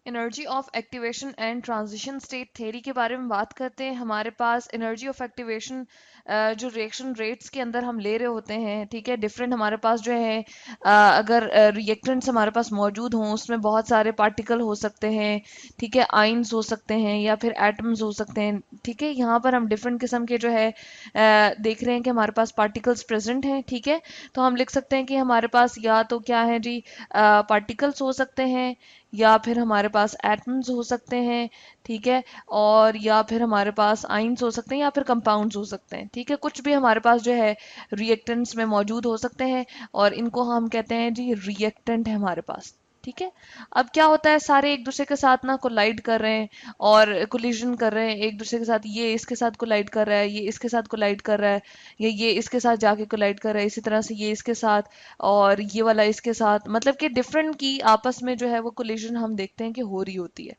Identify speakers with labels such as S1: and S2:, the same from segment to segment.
S1: Energy of activation and transition state theory के बारे में बात करते हैं। हमारे पास एनर्जी ऑफ एक्टिवेशन जो रिएक्शन रेट्स के अंदर हम ले रहे होते हैं, ठीक है, डिफरेंट हमारे पास जो है अगर रिएक्टेंट्स हमारे पास मौजूद हों, उसमें बहुत सारे पार्टिकल हो सकते हैं, ठीक है, आइंस हो सकते हैं या फिर एटम्स हो सकते हैं, ठीक है। यहाँ पर हम डिफरेंट किस्म के जो है देख रहे हैं कि हमारे पास पार्टिकल्स प्रेजेंट हैं, ठीक है। तो हम लिख सकते हैं कि हमारे पास या तो क्या है जी, पार्टिकल्स हो सकते हैं, या फिर हमारे पास एटम्स हो सकते हैं, ठीक है, और या फिर हमारे पास आइंस हो सकते हैं या फिर कंपाउंड्स हो सकते हैं, ठीक है। कुछ भी हमारे पास जो है रिएक्टेंट्स में मौजूद हो सकते हैं और इनको हम कहते हैं जी रिएक्टेंट है हमारे पास, ठीक है। अब क्या होता है, सारे एक दूसरे के साथ ना कोलाइड कर रहे हैं और कोलिजन कर रहे हैं एक दूसरे के साथ, ये इसके साथ कोलाइड कर रहा है, ये इसके साथ कोलाइड कर रहा है, या ये इसके साथ जाके कोलाइड कर रहा है, इसी तरह से ये इसके साथ और ये वाला इसके साथ, मतलब कि डिफरेंट की आपस में जो है वो कोलिजन हम देखते हैं कि हो रही होती है।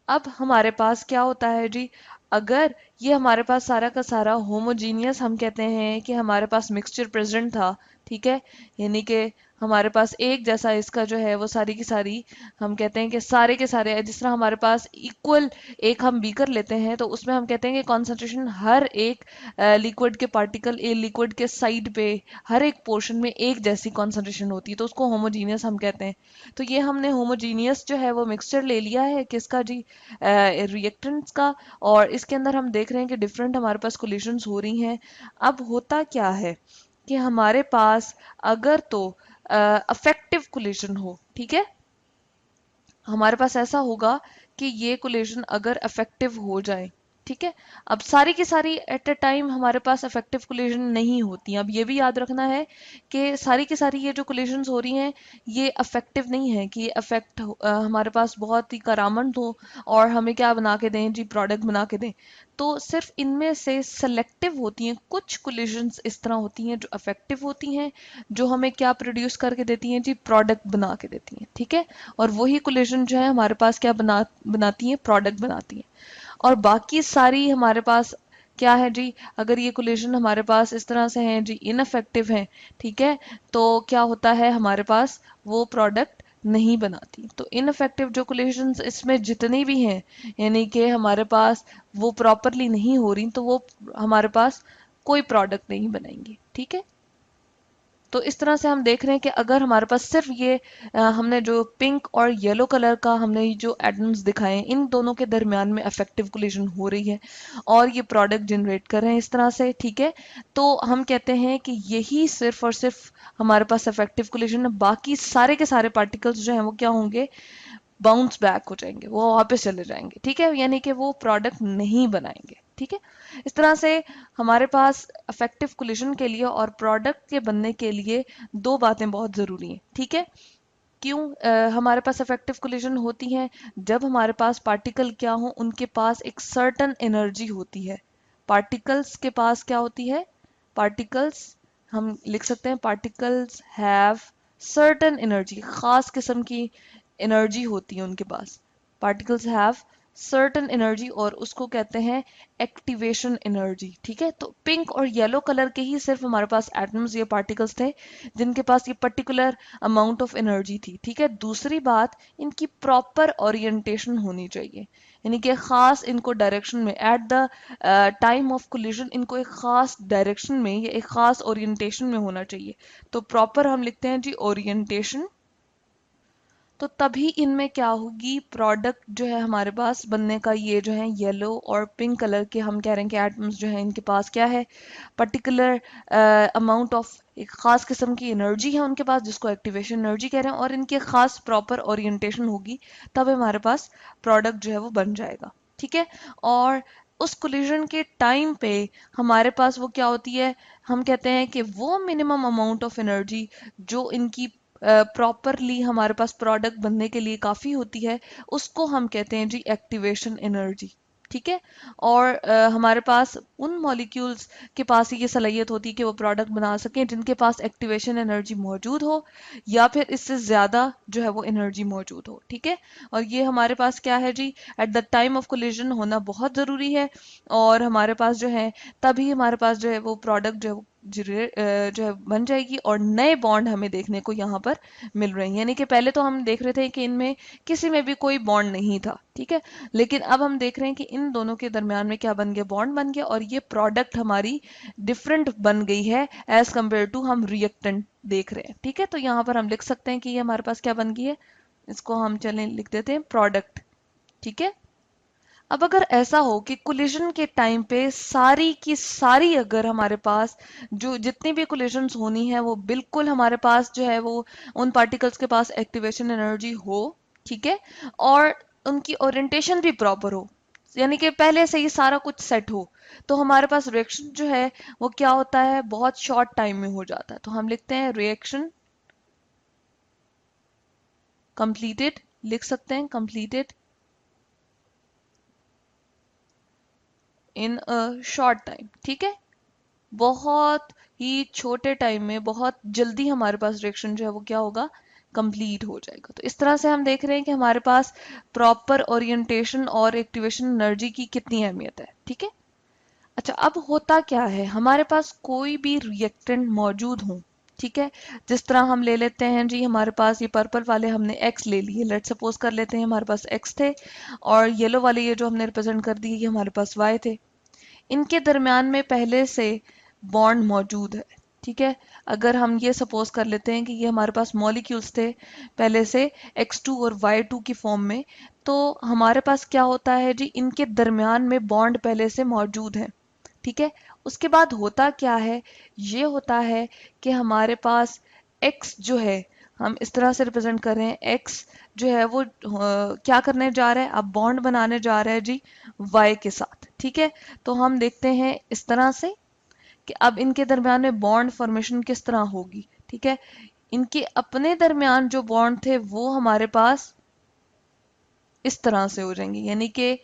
S1: अब हमारे पास क्या होता है जी, अगर ये हमारे पास सारा का सारा होमोजीनियस, हम कहते हैं कि हमारे पास मिक्सचर प्रेजेंट था, ठीक है, यानी कि हमारे पास एक जैसा इसका जो है वो सारी की सारी, हम कहते हैं कि सारे के सारे, जिस तरह हमारे पास इक्वल एक हम बीकर लेते हैं तो उसमें हम कहते हैं कि कॉन्सेंट्रेशन हर एक लिक्विड के पार्टिकल, ए लिक्विड के साइड पे हर एक पोर्शन में एक जैसी कॉन्सेंट्रेशन होती है, तो उसको होमोजीनियस हम कहते हैं। तो ये हमने होमोजीनियस जो है वो मिक्सचर ले लिया है किसका जी, रिएक्टेंट्स का, और इसके अंदर हम देख रहे हैं कि डिफरेंट हमारे पास कोलिशंस हो रही हैं। अब होता क्या है कि हमारे पास अगर तो अफेक्टिव कोलिशन हो, ठीक है, हमारे पास ऐसा होगा कि ये कोलिजन अगर इफेक्टिव हो जाए, ठीक है। अब सारी की सारी एट अ टाइम हमारे पास इफेक्टिव कोलिजन नहीं होती। अब ये भी याद रखना है कि सारी की सारी ये जो कोलिजन्स हो रही हैं ये इफेक्टिव नहीं है कि ये इफेक्ट हमारे पास बहुत ही करामंद हो और हमें क्या बना के दें जी, प्रोडक्ट बना के दें। तो सिर्फ इनमें से सेलेक्टिव होती हैं कुछ कोलिजन्स, इस तरह होती हैं जो इफेक्टिव होती हैं, जो हमें क्या प्रोड्यूस करके देती हैं जी, प्रोडक्ट बना के देती हैं, ठीक है। और वही कोलिजन जो है हमारे पास क्या बनाती हैं, प्रोडक्ट बनाती हैं। और बाकी सारी हमारे पास क्या है जी, अगर ये कोलिजन हमारे पास इस तरह से हैं जी, इनफेक्टिव हैं, ठीक है, तो क्या होता है हमारे पास वो प्रोडक्ट नहीं बनाती। तो इनफेक्टिव जो कोलिजन्स इसमें जितनी भी हैं, यानी कि हमारे पास वो प्रॉपरली नहीं हो रही, तो वो हमारे पास कोई प्रोडक्ट नहीं बनाएंगी, ठीक है। तो इस तरह से हम देख रहे हैं कि अगर हमारे पास सिर्फ ये हमने जो पिंक और येलो कलर का हमने जो एटम्स दिखाए हैं, इन दोनों के दरमियान में अफेक्टिव कोलिजन हो रही है और ये प्रोडक्ट जनरेट कर रहे हैं इस तरह से, ठीक है, तो हम कहते हैं कि यही सिर्फ और सिर्फ हमारे पास अफेक्टिव कोलिजन है। बाकी सारे के सारे पार्टिकल्स जो हैं वो क्या होंगे, बाउंस बैक हो जाएंगे, वो वापस चले जाएंगे, ठीक है, यानी कि वो प्रोडक्ट नहीं बनाएंगे, ठीक है। इस तरह से हमारे पास अफेक्टिव कोलिजन के लिए और प्रोडक्ट के बनने के लिए दो बातें बहुत ज़रूरी हैं, ठीक है। क्यों हमारे पास अफेक्टिव कोलिजन होती हैं, जब हमारे पास पार्टिकल क्या हो, उनके पास एक सर्टन एनर्जी होती है। पार्टिकल्स के पास क्या होती है, पार्टिकल्स, हम लिख सकते हैं पार्टिकल्स हैव सर्टन एनर्जी, खास किस्म की एनर्जी होती है उनके पास। पार्टिकल्स हैव सर्टन एनर्जी और उसको कहते हैं एक्टिवेशन एनर्जी, ठीक है। तो पिंक और येलो कलर के ही सिर्फ हमारे पास एटम्स या पार्टिकल्स थे जिनके पास ये पर्टिकुलर अमाउंट ऑफ एनर्जी थी, ठीक है। दूसरी बात, इनकी प्रॉपर ओरिएंटेशन होनी चाहिए, यानी कि खास इनको डायरेक्शन में eight the time of collision इनको एक खास डायरेक्शन में या एक खास ओरिएंटेशन में होना चाहिए। तो प्रॉपर हम लिखते हैं जी ओरिएंटेशन। तो तभी इनमें क्या होगी, प्रोडक्ट जो है हमारे पास बनने का, ये जो है येलो और पिंक कलर के हम कह रहे हैं कि एटम्स जो है इनके पास क्या है, पर्टिकुलर अमाउंट ऑफ एक खास किस्म की एनर्जी है उनके पास जिसको एक्टिवेशन एनर्जी कह रहे हैं, और इनके खास प्रॉपर ओरिएंटेशन होगी, तब हमारे पास प्रोडक्ट जो है वो बन जाएगा, ठीक है। और उस कोलिजन के टाइम पे हमारे पास वो क्या होती है, हम कहते हैं कि वो मिनिमम अमाउंट ऑफ एनर्जी जो इनकी प्रॉपरली हमारे पास प्रोडक्ट बनने के लिए काफ़ी होती है, उसको हम कहते हैं जी एक्टिवेशन एनर्जी, ठीक है। और हमारे पास उन मॉलिक्यूल्स के पास ही ये सलाहियत होती है कि वो प्रोडक्ट बना सकें जिनके पास एक्टिवेशन एनर्जी मौजूद हो या फिर इससे ज़्यादा जो है वो एनर्जी मौजूद हो, ठीक है। और ये हमारे पास क्या है जी, at the time of collision होना बहुत ज़रूरी है, और हमारे पास जो है तभी हमारे पास जो है वो प्रोडक्ट जो है वो जो है बन जाएगी और नए बॉन्ड हमें देखने को यहाँ पर मिल रहे हैं। यानी कि पहले तो हम देख रहे थे कि इनमें किसी में भी कोई बॉन्ड नहीं था, ठीक है, लेकिन अब हम देख रहे हैं कि इन दोनों के दरमियान में क्या बन गया, बॉन्ड बन गया, और ये प्रोडक्ट हमारी डिफरेंट बन गई है एज कम्पेयर टू हम रिएक्टेंट देख रहे हैं, ठीक है। तो यहाँ पर हम लिख सकते हैं कि ये हमारे पास क्या बन गई है, इसको हम चलें लिख देते हैं प्रोडक्ट, ठीक है। अब अगर ऐसा हो कि कोलिजन के टाइम पे सारी की सारी अगर हमारे पास जो जितनी भी कोलिजन्स होनी है वो बिल्कुल हमारे पास जो है वो उन पार्टिकल्स के पास एक्टिवेशन एनर्जी हो, ठीक है, और उनकी ओरिएंटेशन भी प्रॉपर हो, यानी कि पहले से ही सारा कुछ सेट हो, तो हमारे पास रिएक्शन जो है वो क्या होता है, बहुत शॉर्ट टाइम में हो जाता है। तो हम लिखते हैं रिएक्शन कंप्लीटेड, लिख सकते हैं completed in a short time, ठीक है, बहुत ही छोटे टाइम में बहुत जल्दी हमारे पास रिएक्शन जो है वो क्या होगा, कंप्लीट हो जाएगा। तो इस तरह से हम देख रहे हैं कि हमारे पास प्रॉपर ओरिएंटेशन और एक्टिवेशन एनर्जी की कितनी अहमियत है, ठीक है। अच्छा, अब होता क्या है, हमारे पास कोई भी रिएक्टेंट मौजूद हो, ठीक है, जिस तरह हम ले लेते हैं जी, हमारे पास ये पर्पल वाले हमने एक्स ले लिए, लेट सपोज कर लेते हैं हमारे पास एक्स थे, और येलो वाले ये जो हमने रिप्रेजेंट कर दिए ये हमारे पास वाई थे। इनके दरमियान में पहले से बॉन्ड मौजूद है, ठीक है। अगर हम ये सपोज कर लेते हैं कि ये हमारे पास मॉलिक्यूल्स थे पहले से X2 और Y2 की फॉर्म में, तो हमारे पास क्या होता है जी, इनके दरमियान में बॉन्ड पहले से मौजूद है, ठीक है। उसके बाद होता क्या है, ये होता है कि हमारे पास X जो है, हम इस तरह से रिप्रेजेंट कर रहे हैं, X जो है वो क्या करने जा रहा है, अब बॉन्ड बनाने जा रहा है जी Y के साथ, ठीक है। तो हम देखते हैं इस तरह से कि अब इनके दरमियान में बॉन्ड फॉर्मेशन किस तरह होगी, ठीक है। इनके अपने दरमियान जो बॉन्ड थे वो हमारे पास इस तरह से हो जाएंगे, यानी कि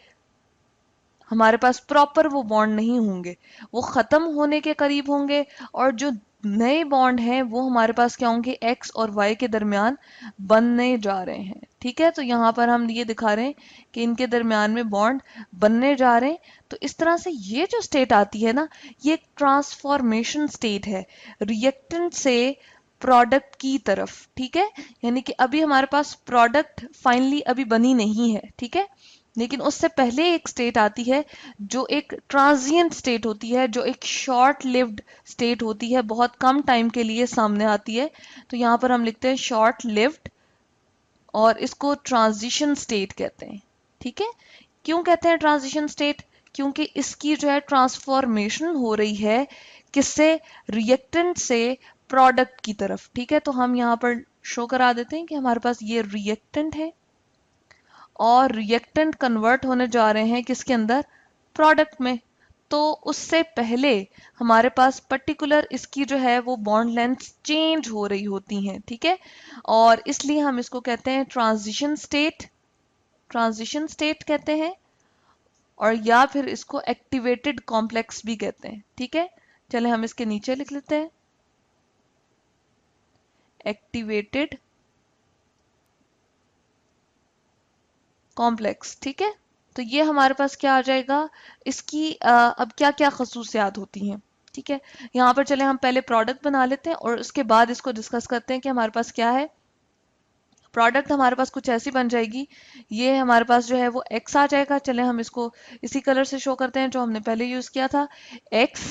S1: हमारे पास प्रॉपर वो बॉन्ड नहीं होंगे, वो खत्म होने के करीब होंगे, और जो नए बॉन्ड हैं वो हमारे पास क्या होंगे, एक्स और वाई के दरमियान बनने जा रहे हैं, ठीक है। तो यहाँ पर हम ये दिखा रहे हैं कि इनके दरमियान में बॉन्ड बनने जा रहे हैं। तो इस तरह से ये जो स्टेट आती है ना, ये एक ट्रांसफॉर्मेशन स्टेट है रिएक्टेंट से प्रोडक्ट की तरफ, ठीक है। यानी कि अभी हमारे पास प्रोडक्ट फाइनली अभी बनी नहीं है, ठीक है, लेकिन उससे पहले एक स्टेट आती है जो एक ट्रांजिएंट स्टेट होती है, जो एक शॉर्ट लिव्ड स्टेट होती है, बहुत कम टाइम के लिए सामने आती है। तो यहाँ पर हम लिखते हैं शॉर्ट लिव्ड, और इसको ट्रांजिशन स्टेट कहते हैं, ठीक है। क्यों कहते हैं ट्रांजिशन स्टेट, क्योंकि इसकी जो है ट्रांसफॉर्मेशन हो रही है किससे, रिएक्टेंट से प्रोडक्ट की तरफ, ठीक है। तो हम यहाँ पर शो करा देते हैं कि हमारे पास ये रिएक्टेंट है और रिएक्टेंट कन्वर्ट होने जा रहे हैं किसके अंदर, प्रोडक्ट में। तो उससे पहले हमारे पास पर्टिकुलर इसकी जो है वो बॉन्ड लेंथ चेंज हो रही होती हैं, ठीक है, और इसलिए हम इसको कहते हैं ट्रांजिशन स्टेट, ट्रांजिशन स्टेट कहते हैं, और या फिर इसको एक्टिवेटेड कॉम्प्लेक्स भी कहते हैं, ठीक है। चले हम इसके नीचे लिख लेते हैं एक्टिवेटेड कॉम्प्लेक्स, ठीक है। तो ये हमारे पास क्या आ जाएगा, इसकी अब क्या क्या खसूसियात होती हैं, ठीक है। यहाँ पर चले हम पहले प्रोडक्ट बना लेते हैं और उसके बाद इसको डिस्कस करते हैं कि हमारे पास क्या है। प्रोडक्ट हमारे पास कुछ ऐसी बन जाएगी, ये हमारे पास जो है वो x आ जाएगा। चले हम इसको इसी कलर से शो करते हैं जो हमने पहले यूज किया था, x,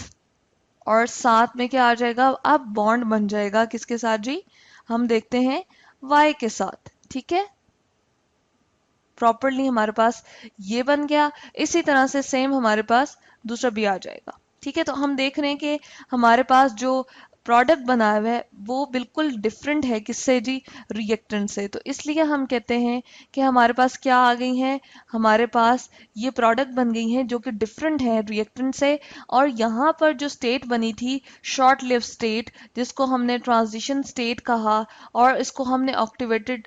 S1: और साथ में क्या आ जाएगा, अब बॉन्ड बन जाएगा किसके साथ जी, हम देखते हैं y के साथ, ठीक है। प्रॉपरली हमारे पास ये बन गया। इसी तरह से सेम हमारे पास दूसरा भी आ जाएगा, ठीक है। तो हम देख रहे हैं कि हमारे पास जो प्रोडक्ट बना हुआ है वो बिल्कुल डिफरेंट है किससे जी, रिएक्टेंट से। तो इसलिए हम कहते हैं कि हमारे पास क्या आ गई हैं, हमारे पास ये प्रोडक्ट बन गई हैं जो कि डिफरेंट है रिएक्टेंट से। और यहाँ पर जो स्टेट बनी थी शॉर्ट लिव स्टेट, जिसको हमने ट्रांजिशन स्टेट कहा और इसको हमने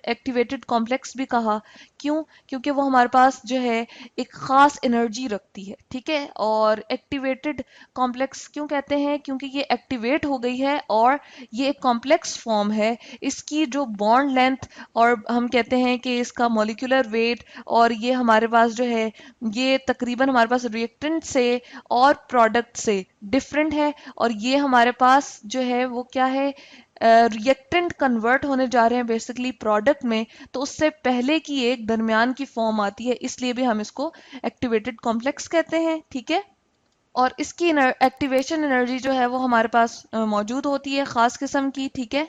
S1: एक्टिवेटेड कॉम्प्लेक्स भी कहा, क्यों? क्योंकि वो हमारे पास जो है एक खास एनर्जी रखती है, ठीक है। और एक्टिवेटेड कॉम्प्लेक्स क्यों कहते हैं? क्योंकि ये एक्टिवेट हो गई है और ये एक कॉम्प्लेक्स फॉर्म है। इसकी जो बॉन्ड लेंथ और हम कहते हैं कि इसका मॉलिक्यूलर वेट और ये हमारे पास जो है ये तकरीबन हमारे पास रिएक्टेंट से और प्रोडक्ट से डिफरेंट है। और ये हमारे पास जो है वो क्या है, रिएक्टेंट कन्वर्ट होने जा रहे हैं बेसिकली प्रोडक्ट में, तो उससे पहले की एक दरमियान की फॉर्म आती है, इसलिए भी हम इसको एक्टिवेटेड कॉम्प्लेक्स कहते हैं, ठीक है। और इसकी एक्टिवेशन एनर्जी जो है वो हमारे पास मौजूद होती है खास किस्म की, ठीक है।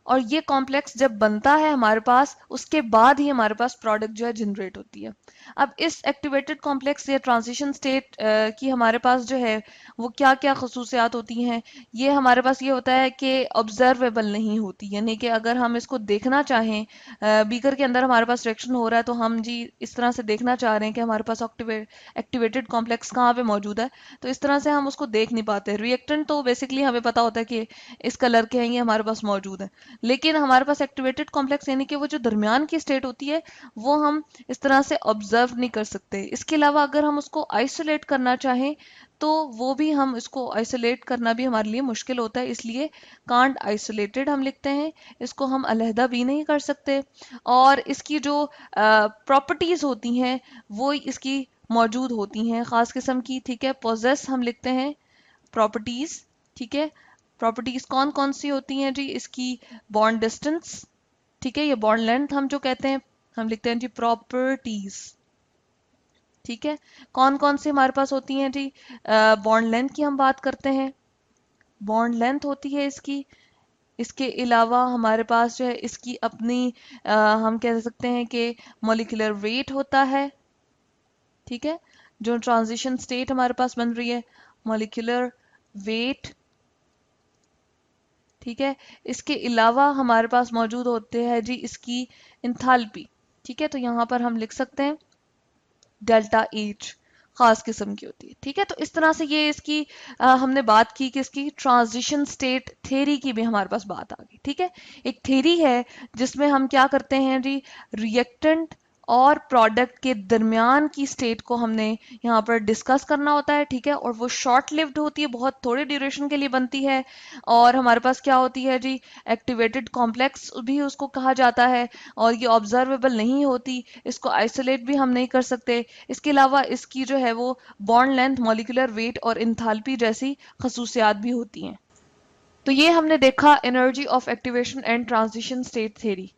S1: और ये कॉम्प्लेक्स जब बनता है हमारे पास, उसके बाद ही हमारे पास प्रोडक्ट जो है जनरेट होती है। अब इस एक्टिवेटेड कॉम्प्लेक्स या ट्रांजिशन स्टेट की हमारे पास जो है वो क्या क्या खसूसियात होती हैं। ये हमारे पास ये होता है कि ऑब्जर्वेबल नहीं होती, यानी कि अगर हम इसको देखना चाहें, बीकर के अंदर हमारे पास रिएक्शन हो रहा है तो हम जी इस तरह से देखना चाह रहे हैं कि हमारे पास एक्टिवेटेड कॉम्प्लेक्स कहाँ पे मौजूद है, तो इस तरह से हम उसको देख नहीं पाते। रिएक्टेंट तो बेसिकली हमें पता होता है कि इस कलर के हैं, ये हमारे पास मौजूद है। लेकिन हमारे पास एक्टिवेटेड कॉम्प्लेक्स यानी कि वो जो दरमियान की स्टेट होती है वो हम इस तरह से ऑब्जर्व नहीं कर सकते। इसके अलावा अगर हम उसको आइसोलेट करना चाहें तो वो भी हम इसको आइसोलेट करना भी हमारे लिए मुश्किल होता है, इसलिए कांट आइसोलेटेड हम लिखते हैं, इसको हम अलहदा भी नहीं कर सकते। और इसकी जो प्रॉपर्टीज होती हैं वो इसकी मौजूद होती हैं खास किस्म की, ठीक है। पोजेस हम लिखते हैं प्रॉपर्टीज, ठीक है। प्रॉपर्टीज कौन कौन सी होती हैं जी? इसकी बॉन्ड डिस्टेंस, ठीक है, ये बॉन्ड लेंथ हम जो कहते हैं हम लिखते हैं जी प्रॉपर्टीज, ठीक है। कौन कौन सी हमारे पास होती हैं जी? बॉन्ड लेंथ की हम बात करते हैं, बॉन्ड लेंथ होती है इसकी। इसके अलावा हमारे पास जो है इसकी अपनी हम कह सकते हैं कि मॉलिक्यूलर वेट होता है, ठीक है। जो ट्रांजिशन स्टेट हमारे पास बन रही है, मॉलिक्यूलर वेट, ठीक है। इसके अलावा हमारे पास मौजूद होते हैं जी इसकी इंथाल्पी, ठीक है। तो यहां पर हम लिख सकते हैं डेल्टा एच खास किस्म की होती है, ठीक है। तो इस तरह से ये इसकी हमने बात की कि इसकी ट्रांजिशन स्टेट थ्योरी की भी हमारे पास बात आ गई, ठीक है। एक थ्योरी है जिसमें हम क्या करते हैं जी, रिएक्टेंट और प्रोडक्ट के दरमियान की स्टेट को हमने यहाँ पर डिस्कस करना होता है, ठीक है। और वो शॉर्ट लिव्ड होती है, बहुत थोड़े ड्यूरेशन के लिए बनती है। और हमारे पास क्या होती है जी, एक्टिवेटेड कॉम्प्लेक्स भी उसको कहा जाता है। और ये ऑब्जर्वेबल नहीं होती, इसको आइसोलेट भी हम नहीं कर सकते। इसके अलावा इसकी जो है वो बॉन्ड लेंथ, मॉलिक्यूलर वेट और इंथाल्पी जैसी खसूसियात भी होती हैं। तो ये हमने देखा energy of activation and transition state theory.